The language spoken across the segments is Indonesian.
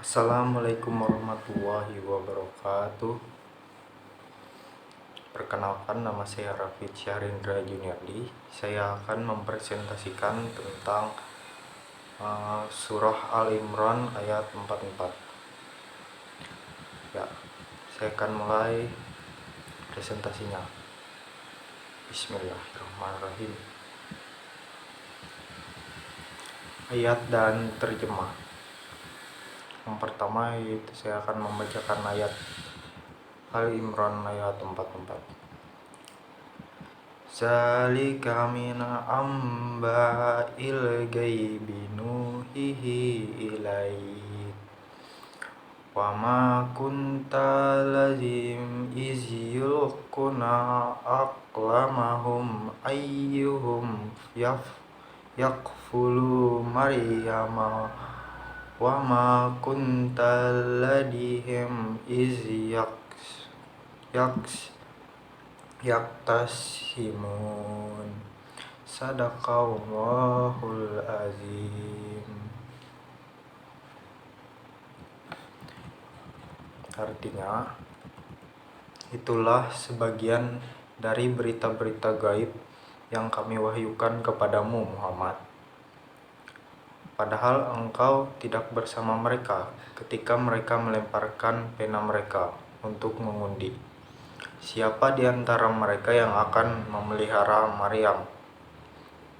Assalamualaikum warahmatullahi wabarakatuh. Perkenalkan, nama saya Rafid Syahrindra Juniardi. Saya akan mempresentasikan tentang surah Al-Imran ayat 44. Ya, saya akan mulai presentasinya. Bismillahirrahmanirrahim. Ayat dan terjemah. Yang pertama yaitu saya akan membacakan ayat Al-Imran ayat 44. Zalika min amba'il ghaibi nuhihi ilaik wa ma kunta lazim iz yulquna aqlamahum ayyuhum yakfulu maryama wa ma kunta ladihim iz yaktasimun. Sadaqallahul azim. Artinya, itulah sebagian dari berita-berita gaib yang kami wahyukan kepadamu, Muhammad. Padahal engkau tidak bersama mereka ketika mereka melemparkan pena mereka untuk mengundi. Siapa di antara mereka yang akan memelihara Maryam?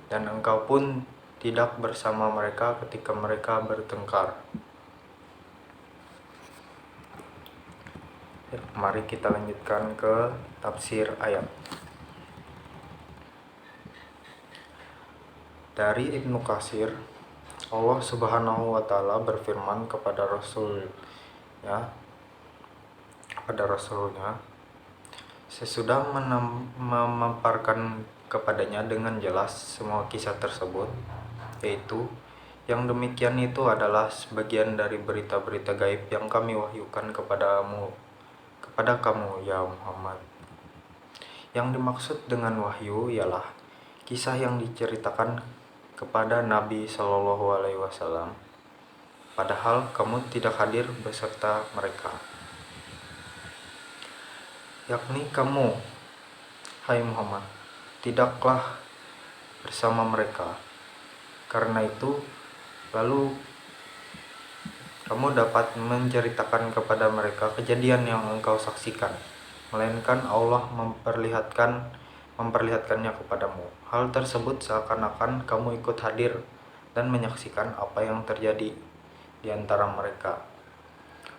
Dan engkau pun tidak bersama mereka ketika mereka bertengkar. Mari kita lanjutkan ke tafsir ayat. Dari Ibnu Katsir, Allah Subhanahu wa Ta'ala berfirman kepada Rasulnya, sesudah memaparkan kepadanya dengan jelas semua kisah tersebut, yaitu yang demikian itu adalah sebagian dari berita-berita gaib yang kami wahyukan kepada kamu ya Muhammad. Yang dimaksud dengan wahyu ialah kisah yang diceritakan kepada Nabi Shallallahu Alaihi Wasallam, padahal kamu tidak hadir beserta mereka. Yakni kamu, hai Muhammad, tidaklah bersama mereka. Karena itu, lalu kamu dapat menceritakan kepada mereka kejadian yang engkau saksikan, melainkan Allah memperlihatkannya kepadamu. Hal tersebut seakan-akan kamu ikut hadir dan menyaksikan apa yang terjadi di antara mereka.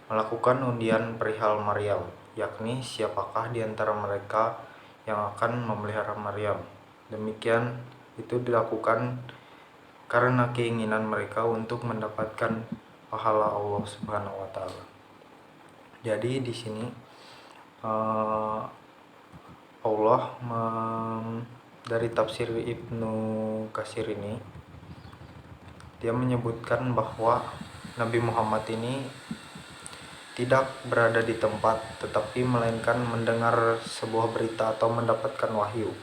Melakukan undian perihal Maryam, yakni siapakah di antara mereka yang akan memelihara Maryam. Demikian itu dilakukan karena keinginan mereka untuk mendapatkan pahala Allah Subhanahu wa Ta'ala. Jadi di sini Allah dari tafsir Ibnu Katsir ini, dia menyebutkan bahwa Nabi Muhammad ini tidak berada di tempat, tetapi melainkan mendengar sebuah berita atau mendapatkan wahyu.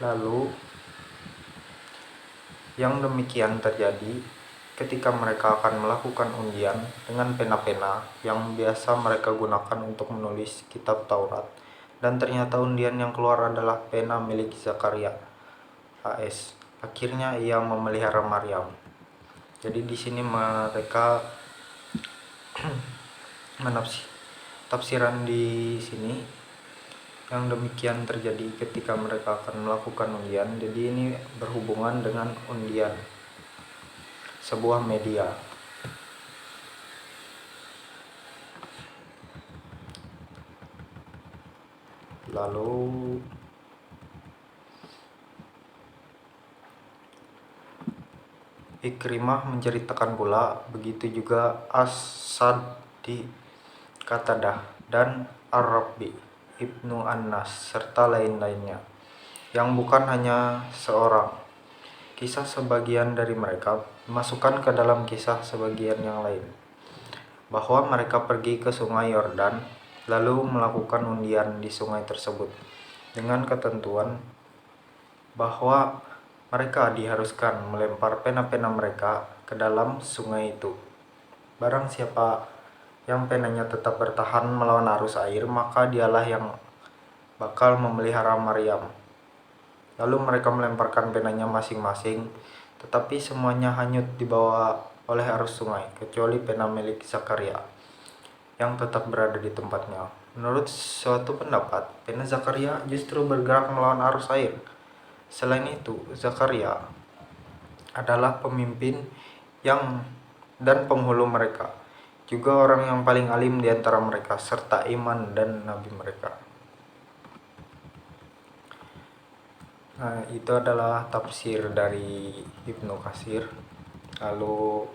Lalu yang demikian terjadi ketika mereka akan melakukan undian dengan pena-pena yang biasa mereka gunakan untuk menulis kitab Taurat, dan ternyata undian yang keluar adalah pena milik Zakaria AS. Akhirnya ia memelihara Maryam. Jadi di sini mereka tafsiran di sini yang demikian terjadi ketika mereka akan melakukan undian. Jadi ini berhubungan dengan undian, sebuah media. Lalu Ikrimah menceritakan pula, begitu juga As-Saddi, Qatadah, dan Ar-Rabi, Ibnu An-Nas, serta lain-lainnya, yang bukan hanya seorang. Kisah sebagian dari mereka dimasukkan ke dalam kisah sebagian yang lain, bahwa mereka pergi ke sungai Yordan, lalu melakukan undian di sungai tersebut, dengan ketentuan bahwa Mereka diharuskan melempar pena-pena mereka ke dalam sungai itu. Barang siapa yang penanya tetap bertahan melawan arus air, maka dialah yang bakal memelihara Maryam. Lalu mereka melemparkan penanya masing-masing, tetapi semuanya hanyut dibawa oleh arus sungai, kecuali pena milik Zakaria yang tetap berada di tempatnya. Menurut suatu pendapat, pena Zakaria justru bergerak melawan arus air. Selain itu, Zakaria adalah pemimpin yang dan penghulu mereka, juga orang yang paling alim di antara mereka, serta iman dan nabi mereka. Nah, itu adalah tafsir dari Ibnu Katsir. Lalu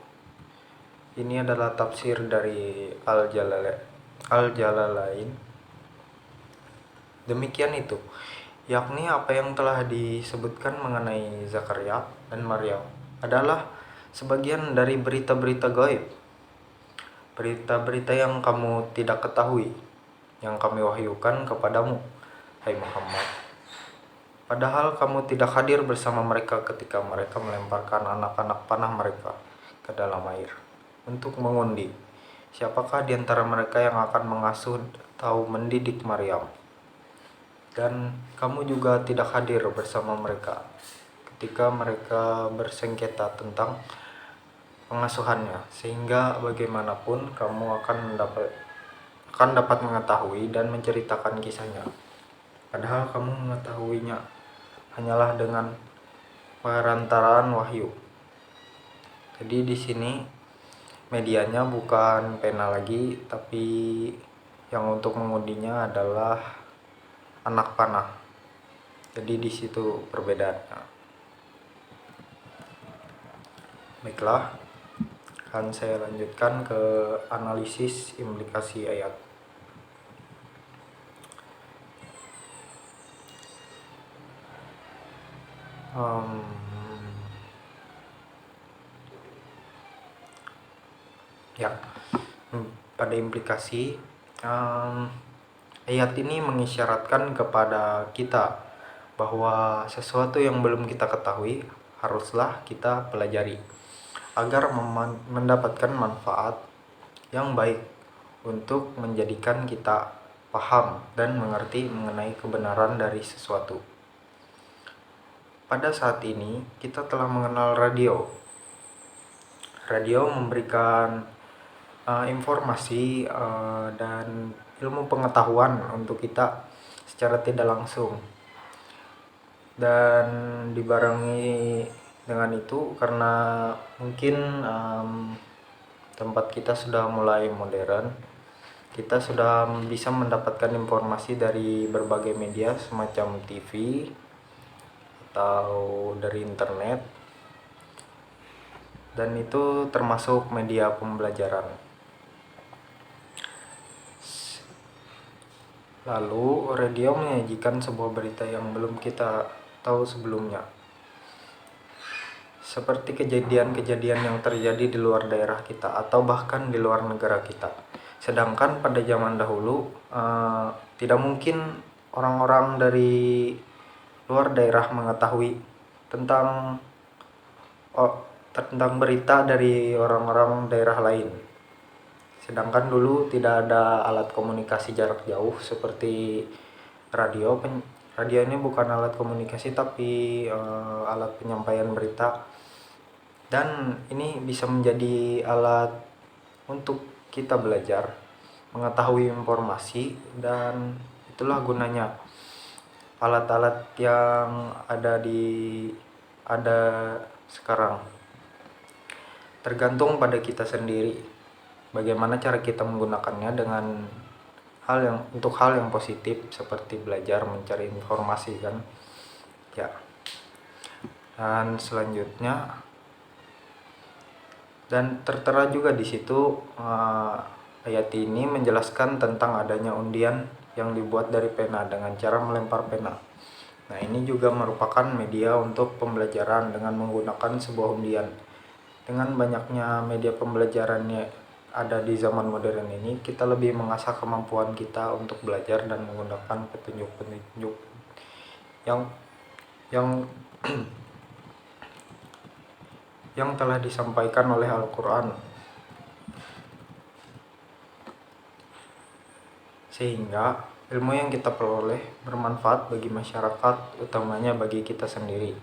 ini adalah tafsir dari Al-Jalalain. Demikian itu, yakni apa yang telah disebutkan mengenai Zakaria dan Maryam adalah sebagian dari berita-berita gaib, berita-berita yang kamu tidak ketahui, yang kami wahyukan kepadamu, hai Muhammad. Padahal kamu tidak hadir bersama mereka ketika mereka melemparkan anak-anak panah mereka ke dalam air untuk mengundi siapakah di antara mereka yang akan mengasuh atau mendidik Maryam. Dan kamu juga tidak hadir bersama mereka ketika mereka bersengketa tentang pengasuhannya, sehingga bagaimanapun kamu akan dapat mengetahui dan menceritakan kisahnya. Padahal kamu mengetahuinya hanyalah dengan perantaraan wahyu. Jadi di sini medianya bukan pena lagi, tapi yang untuk mengundinya adalah anak panah. Jadi di situ perbedaannya. Baiklah, akan saya lanjutkan ke analisis implikasi ayat. Pada implikasi, ayat ini mengisyaratkan kepada kita bahwa sesuatu yang belum kita ketahui haruslah kita pelajari agar mendapatkan manfaat yang baik untuk menjadikan kita paham dan mengerti mengenai kebenaran dari sesuatu. Pada saat ini kita telah mengenal radio. Radio memberikan informasi dan ilmu pengetahuan untuk kita secara tidak langsung. Dan dibarengi dengan itu karena mungkin tempat kita sudah mulai modern, kita sudah bisa mendapatkan informasi dari berbagai media semacam TV atau dari internet, dan itu termasuk media pembelajaran. Lalu radio menyajikan sebuah berita yang belum kita tahu sebelumnya, seperti kejadian-kejadian yang terjadi di luar daerah kita atau bahkan di luar negara kita. Sedangkan pada zaman dahulu tidak mungkin orang-orang dari luar daerah mengetahui tentang berita dari orang-orang daerah lain. Sedangkan dulu tidak ada alat komunikasi jarak jauh seperti radio. Radio ini bukan alat komunikasi tapi alat penyampaian berita, dan ini bisa menjadi alat untuk kita belajar, mengetahui informasi, dan itulah gunanya alat-alat yang ada sekarang. Tergantung pada kita sendiri bagaimana cara kita menggunakannya dengan hal yang positif seperti belajar, mencari informasi kan. Ya. Dan selanjutnya, dan tertera juga di situ ayat ini menjelaskan tentang adanya undian yang dibuat dari pena dengan cara melempar pena. Nah, ini juga merupakan media untuk pembelajaran dengan menggunakan sebuah undian. Dengan banyaknya media pembelajarannya ada di zaman modern ini, kita lebih mengasah kemampuan kita untuk belajar dan menggunakan petunjuk-petunjuk yang yang telah disampaikan oleh Al-Quran, sehingga ilmu yang kita peroleh bermanfaat bagi masyarakat, utamanya bagi kita sendiri.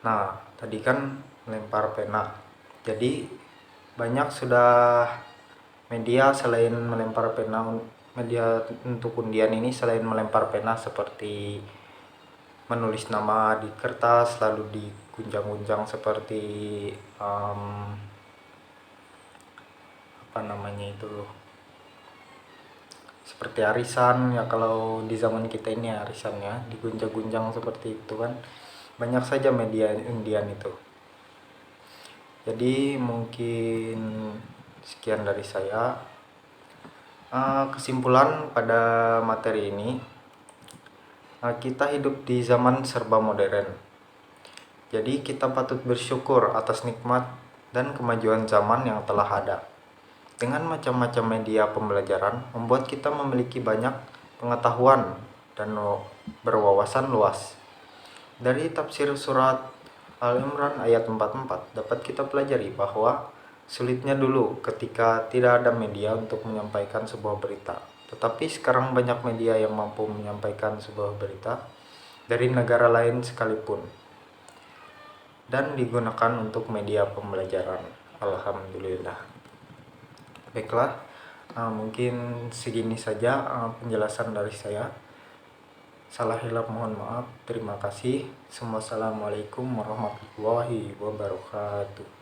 Nah, tadi kan melempar pena, jadi banyak sudah media selain melempar pena, media untuk undian ini selain melempar pena seperti menulis nama di kertas lalu digunjang-gunjang seperti apa namanya itu, seperti arisan ya. Kalau di zaman kita ini arisannya digunjang-gunjang seperti itu kan, banyak saja media undian itu. Jadi mungkin sekian dari saya. Kesimpulan pada materi ini, kita hidup di zaman serba modern, jadi kita patut bersyukur atas nikmat dan kemajuan zaman yang telah ada. Dengan macam-macam media pembelajaran membuat kita memiliki banyak pengetahuan dan berwawasan luas. Dari tafsir surat Al-Imran ayat 44 dapat kita pelajari bahwa sulitnya dulu ketika tidak ada media untuk menyampaikan sebuah berita. Tetapi sekarang banyak media yang mampu menyampaikan sebuah berita dari negara lain sekalipun dan digunakan untuk media pembelajaran. Alhamdulillah. Baiklah, mungkin segini saja penjelasan dari saya. Salah hilap mohon maaf. Terima kasih. Wassalamualaikum warahmatullahi wabarakatuh.